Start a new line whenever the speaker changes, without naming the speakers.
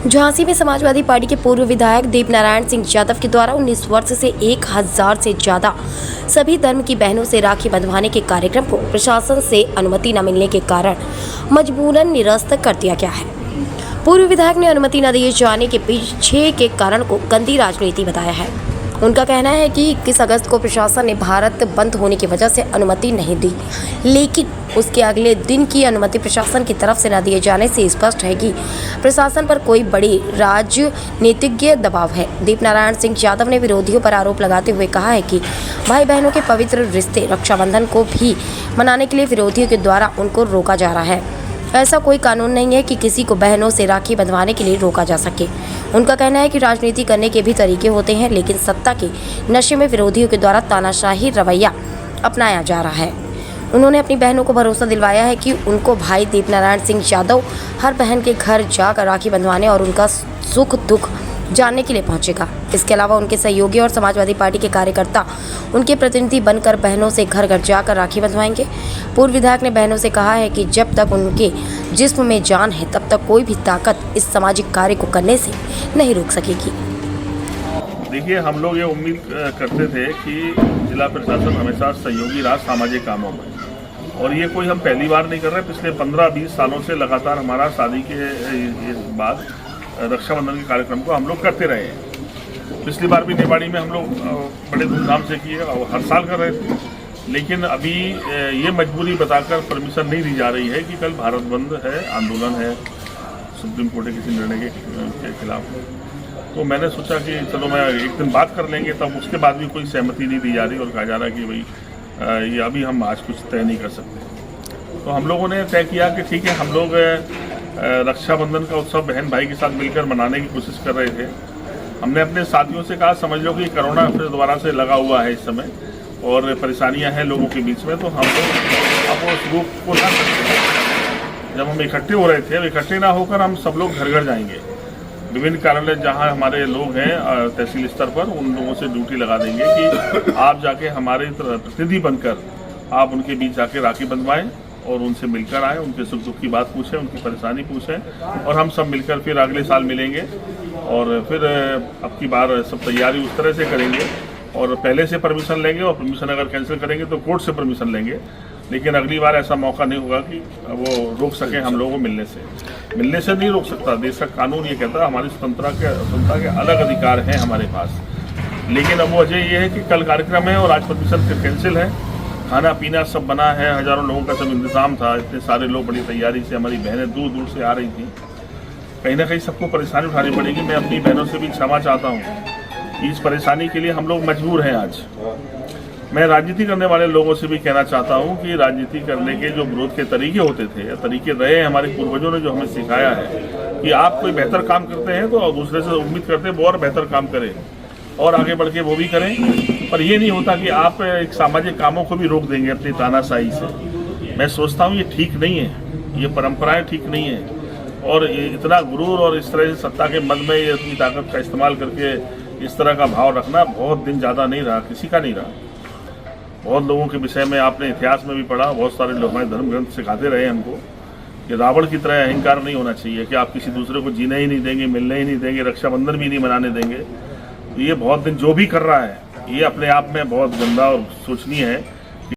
झांसी में समाजवादी पार्टी के पूर्व विधायक दीपनारायण सिंह यादव के द्वारा 19 वर्ष से 1000 से ज्यादा सभी धर्म की बहनों से राखी बंधवाने के कार्यक्रम को प्रशासन से अनुमति न मिलने के कारण मजबूरन निरस्त कर दिया गया है। पूर्व विधायक ने अनुमति न दिए जाने के पीछे के कारण को गंदी राजनीति बताया है। उनका कहना है कि 21 अगस्त को प्रशासन ने भारत बंद होने की वजह से अनुमति नहीं दी, लेकिन उसके अगले दिन की अनुमति प्रशासन की तरफ से न दिए जाने से स्पष्ट है कि प्रशासन पर कोई बड़ी राजनीतिक दबाव है। दीपनारायण सिंह यादव ने विरोधियों पर आरोप लगाते हुए कहा है कि भाई बहनों के पवित्र रिश्ते रक्षाबंधन को भी मनाने के लिए विरोधियों के द्वारा उनको रोका जा रहा है। ऐसा कोई कानून नहीं है कि किसी को बहनों से राखी बंधवाने के लिए रोका जा सके। उनका कहना है कि राजनीति करने के भी तरीके होते हैं, लेकिन सत्ता के नशे में विरोधियों के द्वारा तानाशाही रवैया अपनाया जा रहा है। उन्होंने अपनी बहनों को भरोसा दिलवाया है कि उनको भाई दीपनारायण सिंह यादव हर बहन के घर जाकर राखी बंधवाने और उनका सुख दुख जानने के लिए पहुंचेगा। इसके अलावा उनके सहयोगी और समाजवादी पार्टी के कार्यकर्ता उनके प्रतिनिधि बनकर बहनों से घर घर जाकर राखी बंधवाएंगे। पूर्व विधायक ने बहनों से कहा है कि जब तक उनके जिस्म में जान है तब तक कोई भी ताकत इस सामाजिक कार्य को करने से नहीं रोक सकेगी।
देखिए, हम लोग ये उम्मीद करते थे कि जिला प्रशासन हमेशा सहयोगी रहा सामाजिक कामों में, और ये कोई हम पहली बार नहीं कर रहे। पिछले 15-20 सालों से लगातार हमारा शादी के बाद रक्षाबंधन के कार्यक्रम को हम लोग करते रहे हैं। पिछली बार भी निवाड़ी में हम लोग बड़े धूमधाम से किए और हर साल कर रहे थे, लेकिन अभी ये मजबूरी बताकर परमिशन नहीं दी जा रही है कि कल भारत बंद है, आंदोलन है सुप्रीम कोर्ट के किसी निर्णय के खिलाफ। तो मैंने सोचा कि चलो मैं एक दिन बात कर लेंगे, तब उसके बाद भी कोई सहमति नहीं दी जा रही और कहा जा रहा है कि भाई ये अभी हम आज कुछ तय नहीं कर सकते। तो हम लोगों ने तय किया कि ठीक है, हम लोग रक्षाबंधन का उत्सव बहन भाई के साथ मिलकर मनाने की कोशिश कर रहे थे। हमने अपने साथियों से कहा, समझ लो कि कोरोना फिर दोबारा से लगा हुआ है इस समय और परेशानियां हैं लोगों के बीच में, तो हम लोग अब उस रूप को ना सकते। जब हम इकट्ठे हो रहे थे, अब इकट्ठे ना होकर हम सब लोग घर घर जाएंगे। विभिन्न कार्यालय जहां हमारे लोग हैं तहसील स्तर पर, उन लोगों से ड्यूटी लगा देंगे कि आप जाके हमारे प्रतिनिधि बनकर आप उनके बीच जाके राखी बंधवाएं और उनसे मिलकर आए, उनके सुख दुख की बात पूछें, उनकी परेशानी पूछें, और हम सब मिलकर फिर अगले साल मिलेंगे और फिर अब की बार सब तैयारी उस तरह से करेंगे और पहले से परमिशन लेंगे, और परमिशन अगर कैंसिल करेंगे तो कोर्ट से परमिशन लेंगे। लेकिन अगली बार ऐसा मौका नहीं होगा कि वो रोक सकें हम लोगों को मिलने से नहीं रोक सकता। देश का कानून ये कहता है, हमारी स्वतंत्रता के अलग अधिकार हैं हमारे पास। लेकिन अब वजह ये है कि कल कार्यक्रम है और आज परमिशन फिर कैंसिल है। खाना पीना सब बना है, हजारों लोगों का सब इंतजाम था, इतने सारे लोग बड़ी तैयारी से, हमारी बहनें दूर दूर से आ रही थी। कहीं ना कहीं सबको परेशानी उठानी पड़ेगी। मैं अपनी बहनों से भी क्षमा चाहता हूँ, इस परेशानी के लिए हम लोग मजबूर हैं आज। मैं राजनीति करने वाले लोगों से भी कहना चाहता हूँ कि राजनीति करने के जो विरोध के तरीके होते थे, तरीके रहे हमारे पूर्वजों ने जो हमें सिखाया है कि आप कोई बेहतर काम करते हैं तो दूसरे से उम्मीद करते हैं वो और बेहतर काम करें और आगे बढ़ के वो भी करें। पर ये नहीं होता कि आप एक सामाजिक कामों को भी रोक देंगे अपनी तानाशाही से। मैं सोचता हूँ ये ठीक नहीं है, ये परंपराएं ठीक नहीं है, और इतना गुरूर और इस तरह से सत्ता के मद में ये अपनी ताकत का इस्तेमाल करके इस तरह का भाव रखना बहुत दिन ज़्यादा नहीं रहा, किसी का नहीं रहा। बहुत लोगों के विषय में आपने इतिहास में भी पढ़ा, बहुत सारे लोग हमारे धर्म ग्रंथ सिखाते रहे हमको कि रावण की तरह अहंकार नहीं होना चाहिए कि आप किसी दूसरे को जीने ही नहीं देंगे, मिलने ही नहीं देंगे, रक्षाबंधन भी नहीं मनाने देंगे। ये बहुत दिन जो भी कर रहा है ये अपने आप में बहुत गंदा और सोचनीय है।